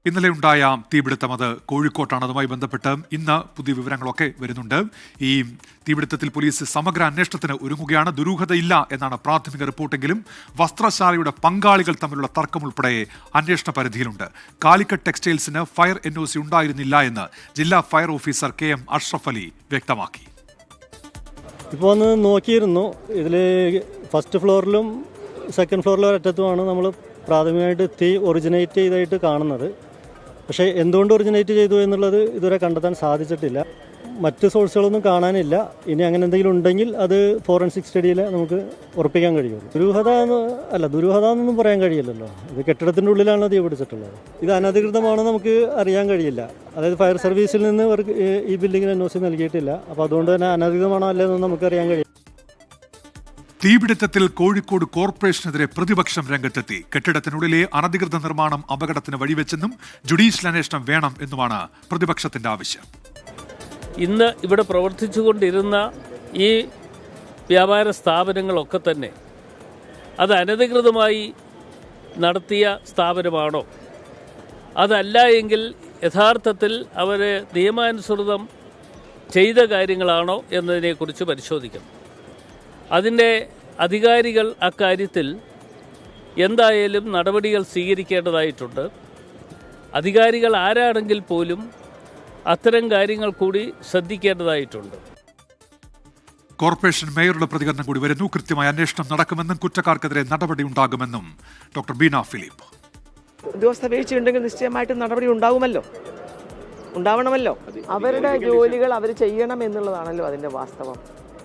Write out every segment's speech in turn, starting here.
ഇന്നലെ ഉണ്ടായ തീപിടുത്തം അത് കോഴിക്കോട്ടാണ്. അതുമായി ബന്ധപ്പെട്ട് ഇന്ന് പുതിയ വിവരങ്ങളൊക്കെ വരുന്നുണ്ട്. ഈ തീപിടുത്തത്തിൽ പോലീസ് സമഗ്ര അന്വേഷണത്തിന് ഒരുങ്ങുകയാണ്. ദുരൂഹതയില്ല എന്നാണ് പ്രാഥമിക റിപ്പോർട്ടെങ്കിലും വസ്ത്രശാലയുടെ പങ്കാളികൾ തമ്മിലുള്ള തർക്കം ഉൾപ്പെടെ അന്വേഷണ പരിധിയിലുണ്ട്. കാലിക്കറ്റ് ടെക്സ്റ്റൈൽസിന് ഫയർ NOC ഉണ്ടായിരുന്നില്ല എന്ന് ജില്ലാ fire officer KM Ashraf Ali വ്യക്തമാക്കി. ഇപ്പോൾ ഒന്ന് നോക്കിയിരുന്നു, ഇതിൽ ഫസ്റ്റ് ഫ്ലോറിലും സെക്കൻഡ് ഫ്ലോറിലും ഒരറ്റത്തുമാണ് നമ്മൾ പ്രാഥമികമായിട്ട് തീ ഒറിജിനേറ്റ് ചെയ്തായിട്ട് കാണുന്നത്. പക്ഷേ എന്തുകൊണ്ട് ഒറിജിനേറ്റ് ചെയ്തു എന്നുള്ളത് ഇതുവരെ കണ്ടെത്താൻ സാധിച്ചിട്ടില്ല. മറ്റ് സോഴ്സുകളൊന്നും കാണാനില്ല. ഇനി അങ്ങനെ എന്തെങ്കിലും ഉണ്ടെങ്കിൽ അത് ഫോറൻസിക് സ്റ്റഡിയിൽ നമുക്ക് ഉറപ്പിക്കാൻ കഴിയുള്ളൂ. ദുരൂഹത എന്നൊന്നും പറയാൻ കഴിയില്ലല്ലോ. ഇത് കെട്ടിടത്തിൻ്റെ ഉള്ളിലാണ് തീ പിടിച്ചിട്ടുള്ളത്. ഇത് അനധികൃതമാണെന്ന് നമുക്ക് അറിയാൻ കഴിയില്ല. അതായത് ഫയർ സർവീസിൽ നിന്ന് അവർക്ക് ഈ ബിൽഡിങ്ങിന് NOC നൽകിയിട്ടില്ല. അപ്പോൾ അതുകൊണ്ട് തന്നെ അനധികൃതമാണോ അല്ലെന്നൊന്നും നമുക്കറിയാൻ കഴിയില്ല. തീപിടുത്തത്തിൽ കോഴിക്കോട് കോർപ്പറേഷനെതിരെ പ്രതിപക്ഷം രംഗത്തെത്തി. കെട്ടിടത്തിനുള്ളിലെ അനധികൃത നിർമ്മാണം അപകടത്തിന് വഴിവെച്ചെന്നും ജുഡീഷ്യൽ അന്വേഷണം വേണം എന്നുമാണ് പ്രതിപക്ഷത്തിന്റെ ആവശ്യം. ഇന്ന് ഇവിടെ പ്രവർത്തിച്ചുകൊണ്ടിരുന്ന ഈ വ്യാപാര സ്ഥാപനങ്ങളൊക്കെ തന്നെ അത് അനധികൃതമായി നടത്തിയ സ്ഥാപനമാണോ, അതല്ല എങ്കിൽ യഥാർത്ഥത്തിൽ അവർ നിയമാനുസൃതം ചെയ്ത കാര്യങ്ങളാണോ എന്നതിനെക്കുറിച്ച് പരിശോധിക്കണം. അതിൻ്റെ അധികാരികൾ അക്കാര്യത്തിൽ എന്തായാലും നടപടികൾ സ്വീകരിക്കേണ്ടതായിട്ടുണ്ട്. അധികാരികൾ ആരാണെങ്കിൽ പോലും അത്തരം കാര്യങ്ങൾ കൂടി ശ്രദ്ധിക്കേണ്ടതായിട്ടുണ്ട്. കോർപ്പറേഷൻ മേയറുടെ പ്രതികരണം കൂടി വരുന്നു. കൃത്യമായ അന്വേഷണം നടക്കുമെന്നും കുറ്റക്കാർക്കെതിരെ നടപടി ഉണ്ടാകുമെന്നും ഡോക്ടർ ബീന ഫിലിപ്പ്. ഉദ്യോഗസ്ഥ വീഴ്ചയുണ്ടെങ്കിൽ നിശ്ചയമായിട്ടും നടപടി ഉണ്ടാവണമല്ലോ. അവരുടെ ജോലികൾ അവർ ചെയ്യണം എന്നുള്ളതാണല്ലോ അതിൻ്റെ വാസ്തവം.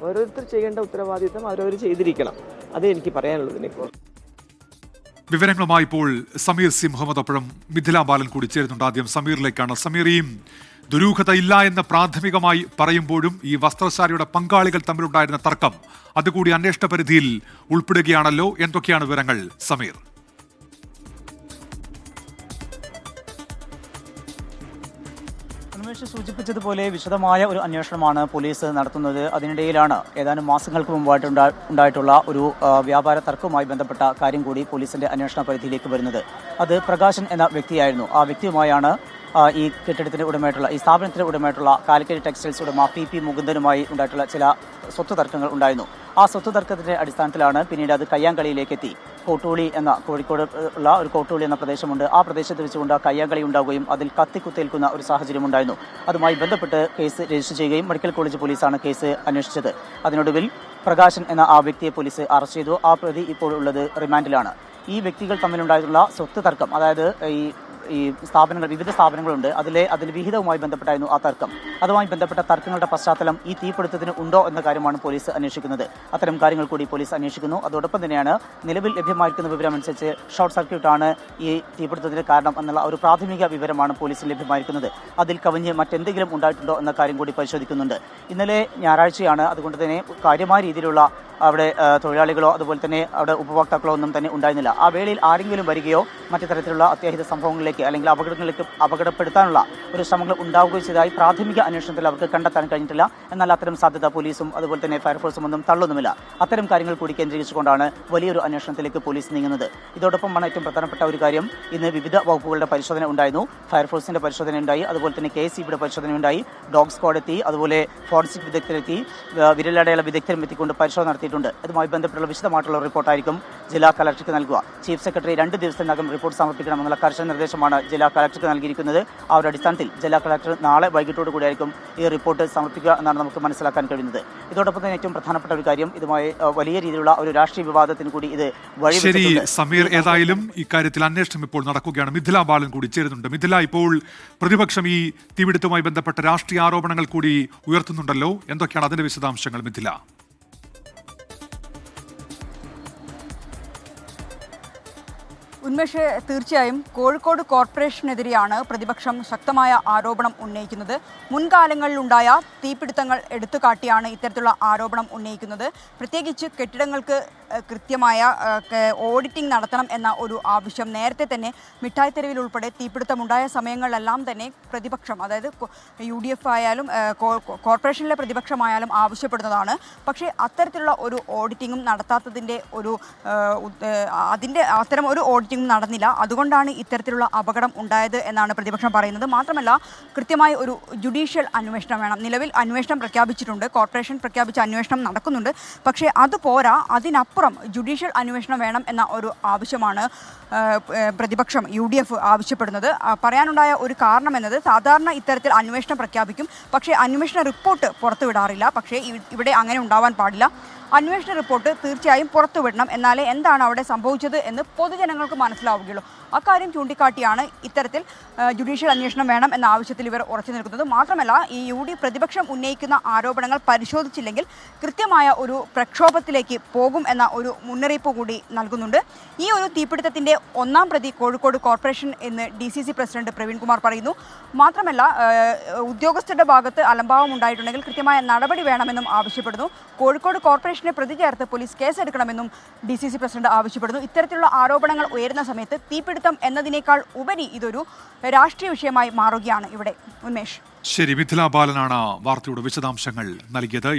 ഓരോരുത്തർ ചെയ്യേണ്ട ഉത്തരവാദിത്തം അവരവർ ചെയ്തിരിക്കണം. അതേ എനിക്ക് പറയാനുള്ളത്. ഇതിനെപ്പോൾ വിവരങ്ങളുമായി ഇപ്പോൾ സമീർ സി മുഹമ്മദ് അപ്പുറം മിഥില ബാലൻ കൂടി ചേരുന്നുണ്ട്. ആദ്യം സമീറിലേക്കാണ്. സമീർ, ഈ ദുരൂഹതയില്ല എന്ന് പ്രാഥമികമായി പറയുമ്പോഴും ഈ വസ്ത്രശാലയുടെ പങ്കാളികൾ തമ്മിലുണ്ടായിരുന്ന തർക്കം അതുകൂടി അന്വേഷണ പരിധിയിൽ ഉൾപ്പെടുകയാണല്ലോ. എന്തൊക്കെയാണ് വിവരങ്ങൾ സമീർ? സൂചിപ്പിച്ചതുപോലെ വിശദമായ ഒരു അന്വേഷണമാണ് പോലീസ് നടത്തുന്നത്. അതിനിടയിലാണ് ഏതാനും മാസങ്ങൾക്ക് മുമ്പായിട്ട് ഉണ്ടായിട്ടുള്ള ഒരു വ്യാപാര തർക്കവുമായി ബന്ധപ്പെട്ട കാര്യം കൂടി പോലീസിന്റെ അന്വേഷണ പരിധിയിലേക്ക് വരുന്നത്. അത് പ്രകാശൻ എന്ന വ്യക്തിയായിരുന്നു. ആ വ്യക്തിയുമായാണ് ഈ കെട്ടിടത്തിന്റെ ഉടമയായിട്ടുള്ള ഈ സ്ഥാപനത്തിന്റെ ഉടമയായിട്ടുള്ള കാലിക്കറ്റ് ടെക്സ്റ്റൈൽസ് ഉടമ PP മുകുന്ദനുമായി ഉണ്ടായിട്ടുള്ള ചില സ്വത്ത് തർക്കങ്ങൾ ഉണ്ടായിരുന്നു. ആ സ്വത്ത് തർക്കത്തിന്റെ അടിസ്ഥാനത്തിലാണ് പിന്നീട് അത് കയ്യാങ്കളിയിലേക്ക് എത്തി. കോട്ടൂളി എന്ന കോഴിക്കോട് ഉള്ള ഒരു കോട്ടൂളി എന്ന പ്രദേശമുണ്ട്. ആ പ്രദേശത്ത് വെച്ചുകൊണ്ട് കയ്യാങ്കളി ഉണ്ടാവുകയും അതിൽ കത്തിക്കുത്തേൽക്കുന്ന ഒരു സാഹചര്യം ഉണ്ടായിരുന്നു. അതുമായി ബന്ധപ്പെട്ട് കേസ് രജിസ്റ്റർ ചെയ്യുകയും മെഡിക്കൽ കോളേജ് പോലീസാണ് കേസ് അന്വേഷിച്ചത്. അതിനൊടുവിൽ പ്രകാശൻ എന്ന ആ വ്യക്തിയെ പോലീസ് അറസ്റ്റ് ചെയ്തു. ആ പ്രതി ഇപ്പോൾ ഉള്ളത് റിമാൻഡിലാണ്. ഈ വ്യക്തികൾ തമ്മിലുണ്ടായിട്ടുള്ള സ്വത്ത് തർക്കം, അതായത് ഈ വിവിധ സ്ഥാപനങ്ങളുണ്ട്, അതിന്റെ വിഹിതവുമായി ബന്ധപ്പെട്ടായിരുന്നു ആ തർക്കം. അതുമായി ബന്ധപ്പെട്ട തർക്കങ്ങളുടെ പശ്ചാത്തലം ഈ തീപിടുത്തത്തിന് ഉണ്ടോ എന്ന കാര്യമാണ് പോലീസ് അന്വേഷിക്കുന്നത്. അത്തരം കാര്യങ്ങൾ കൂടി പോലീസ് അന്വേഷിക്കുന്നു. അതോടൊപ്പം തന്നെയാണ് നിലവിൽ ലഭ്യമായിരിക്കുന്ന വിവരമനുസരിച്ച് ഷോർട്ട് സർക്യൂട്ടാണ് ഈ തീപിടുത്തത്തിന് കാരണം എന്നുള്ള ഒരു പ്രാഥമിക വിവരമാണ് പോലീസിന് ലഭ്യമായിരിക്കുന്നത്. അതിൽ കവിഞ്ഞ് മറ്റെന്തെങ്കിലും ഉണ്ടായിട്ടുണ്ടോ എന്ന കാര്യം കൂടി പരിശോധിക്കുന്നുണ്ട്. ഇന്നലെ ഞായറാഴ്ചയാണ്. അതുകൊണ്ട് തന്നെ കാര്യമായ രീതിയിലുള്ള അവിടെ തൊഴിലാളികളോ അതുപോലെ തന്നെ അവിടെ ഉപഭോക്താക്കളോ ഒന്നും തന്നെ ഉണ്ടായിരുന്നില്ല. ആ വേളയിൽ ആരെങ്കിലും വരികയോ മറ്റു തരത്തിലുള്ള അത്യാഹിത സംഭവങ്ങളിലേക്ക് അല്ലെങ്കിൽ അപകടപ്പെടുത്താനുള്ള ഒരു ശ്രമങ്ങൾ ഉണ്ടാവുകയോ ചെയ്തതായി പ്രാഥമിക അന്വേഷണത്തിൽ അവർക്ക് കണ്ടെത്താൻ കഴിഞ്ഞിട്ടില്ല. എന്നാൽ അത്തരം സാധ്യത പോലീസും അതുപോലെ തന്നെ ഫയർഫോഴ്സും ഒന്നും തള്ളുന്നുമില്ല. അത്തരം കാര്യങ്ങൾ കൂടി കേന്ദ്രീകരിച്ചുകൊണ്ടാണ് വലിയൊരു അന്വേഷണത്തിലേക്ക് പോലീസ് നീങ്ങുന്നത്. ഇതോടൊപ്പമാണ് ഏറ്റവും പ്രധാനപ്പെട്ട ഒരു കാര്യം, ഇന്ന് വിവിധ വകുപ്പുകളുടെ പരിശോധന ഉണ്ടായിരുന്നു. ഫയർഫോഴ്സിന്റെ പരിശോധന ഉണ്ടായി, അതുപോലെ തന്നെ KSEBിയുടെ പരിശോധന ഉണ്ടായി, ഡോഗ് സ്ക്വാഡ് എത്തി, അതുപോലെ ഫോറൻസിക് വിദഗ്ധരെത്തി, വിരലടയാള വിദഗ്ധരും എത്തിക്കൊണ്ട് പരിശോധന നടത്തി. അതുമായി ബന്ധപ്പെട്ടുള്ള വിശദമായിട്ടുള്ള റിപ്പോർട്ടായിരിക്കും ജില്ലാ കളക്ടർക്ക് നൽകുക. ചീഫ് സെക്രട്ടറി 2 ദിവസത്തിനകം റിപ്പോർട്ട് സമർപ്പിക്കണമെന്നുള്ള കർശന നിർദ്ദേശമാണ് ജില്ലാ കളക്ടർക്ക് നൽകിയിരിക്കുന്നത്. ആ ഒരു അടിസ്ഥാനത്തിൽ ജില്ലാ കളക്ടർ നാളെ വൈകിട്ടോട് കൂടിയായിരിക്കും ഈ റിപ്പോർട്ട് സമർപ്പിക്കുക എന്നാണ് നമുക്ക് മനസ്സിലാക്കാൻ കഴിയുന്നത്. ഇതോടൊപ്പം തന്നെ ഏറ്റവും പ്രധാനപ്പെട്ട ഒരു കാര്യം, ഇതുമായി വലിയ രീതിയിലുള്ള ഒരു രാഷ്ട്രീയ വിവാദത്തിന് കൂടി ഇത് വഴിവെച്ചിട്ടുണ്ട്. സമീർ, ഏതായാലും ഇക്കാര്യത്തിൽ അന്വേഷണം ഇപ്പോൾ നടക്കുകയാണ്. മിഥില ബാലൻ കൂടി ചേരുന്നുണ്ട്. മിഥില, ഇപ്പോൾ പ്രതിപക്ഷം ഈ തീപിടുത്തവുമായി ബന്ധപ്പെട്ട രാഷ്ട്രീയ ആരോപണങ്ങൾ കൂടി ഉയർത്തുന്നുണ്ടല്ലോ. എന്തൊക്കെയാണ് അതിന്റെ വിശദാംശങ്ങൾ മിഥില? ഉന്മേഷ്, തീർച്ചയായും കോഴിക്കോട് കോർപ്പറേഷനെതിരെയാണ് പ്രതിപക്ഷം ശക്തമായ ആരോപണം ഉന്നയിക്കുന്നത്. മുൻകാലങ്ങളിലുണ്ടായ തീപിടുത്തങ്ങൾ എടുത്തുകാട്ടിയാണ് ഇത്തരത്തിലുള്ള ആരോപണം ഉന്നയിക്കുന്നത്. പ്രത്യേകിച്ച് കെട്ടിടങ്ങൾക്ക് കൃത്യമായ ഓഡിറ്റിംഗ് നടത്തണം എന്ന ഒരു ആവശ്യം നേരത്തെ തന്നെ മിഠായി തെരുവിൽ ഉൾപ്പെടെ തീപിടുത്തമുണ്ടായ സമയങ്ങളിലെല്ലാം തന്നെ പ്രതിപക്ഷം, അതായത് UDF ആയാലും കോർപ്പറേഷനിലെ പ്രതിപക്ഷമായാലും ആവശ്യപ്പെടുന്നതാണ്. പക്ഷേ അത്തരത്തിലുള്ള ഒരു ഓഡിറ്റിങ്ങും നടത്താത്തതിൻ്റെ അത്തരം ഒരു ഓഡിറ്റിംഗ് മീറ്റിംഗ് നടന്നില്ല, അതുകൊണ്ടാണ് ഇത്തരത്തിലുള്ള അപകടം ഉണ്ടായത് എന്നാണ് പ്രതിപക്ഷം പറയുന്നത്. മാത്രമല്ല, കൃത്യമായ ഒരു ജുഡീഷ്യൽ അന്വേഷണം വേണം. നിലവിൽ അന്വേഷണം പ്രഖ്യാപിച്ചിട്ടുണ്ട്, കോർപ്പറേഷൻ പ്രഖ്യാപിച്ച അന്വേഷണം നടക്കുന്നുണ്ട്. പക്ഷേ അത് പോരാ, അതിനപ്പുറം ജുഡീഷ്യൽ അന്വേഷണം വേണം എന്ന ഒരു ആവശ്യമാണ് പ്രതിപക്ഷം UDF ആവശ്യപ്പെടുന്നത്. പറയാനുണ്ടായ ഒരു കാരണം എന്നത്, സാധാരണ ഇത്തരത്തിൽ അന്വേഷണം പ്രഖ്യാപിക്കും, പക്ഷേ അന്വേഷണ റിപ്പോർട്ട് പുറത്തുവിടാറില്ല. പക്ഷേ ഇവിടെ അങ്ങനെ ഉണ്ടാവാൻ പാടില്ല. അന്വേഷണ റിപ്പോർട്ട് തീർച്ചയായും പുറത്തുവിടണം, എന്നാലേ എന്താണ് അവിടെ സംഭവിച്ചത് എന്ന് പൊതുജനങ്ങൾക്ക് മനസ്സിലാവുകയുള്ളൂ. അക്കാര്യം ചൂണ്ടിക്കാട്ടിയാണ് ഇത്തരത്തിൽ ജുഡീഷ്യൽ അന്വേഷണം വേണം എന്ന ആവശ്യത്തിൽ ഇവർ ഉറച്ചു നിൽക്കുന്നത്. മാത്രമല്ല, ഈ പ്രതിപക്ഷം ഉന്നയിക്കുന്ന ആരോപണങ്ങൾ പരിശോധിച്ചില്ലെങ്കിൽ കൃത്യമായ ഒരു പ്രക്ഷോഭത്തിലേക്ക് പോകും എന്ന ഒരു മുന്നറിയിപ്പ് കൂടി നൽകുന്നുണ്ട്. ഈ ഒരു തീപിടുത്തത്തിൻ്റെ ഒന്നാം പ്രതി കോഴിക്കോട് കോർപ്പറേഷൻ എന്ന് DCC പ്രസിഡന്റ് പ്രവീൺ കുമാർ പറയുന്നു. മാത്രമല്ല, ഉദ്യോഗസ്ഥരുടെ ഭാഗത്ത് അലംഭാവം ഉണ്ടായിട്ടുണ്ടെങ്കിൽ കൃത്യമായ നടപടി വേണമെന്നും ആവശ്യപ്പെടുന്നു. കോഴിക്കോട് കോർപ്പറേഷനെ പ്രതി ചേർത്ത് പോലീസ് കേസെടുക്കണമെന്നും DCC പ്രസിഡന്റ് ആവശ്യപ്പെടുന്നു. ഇത്തരത്തിലുള്ള ആരോപണങ്ങൾ ഉയരുന്ന സമയത്ത് തീപിടുത്തം എന്നതിനേക്കാൾ ഉപരി ഇതൊരു രാഷ്ട്രീയ വിഷയമായി മാറുകയാണ് ഇവിടെ. ഉന്മേഷ്. ശരി, മിഥില ബാലനാണ് വാർത്തയുടെ വിശദാംശങ്ങൾ നൽകിയത്.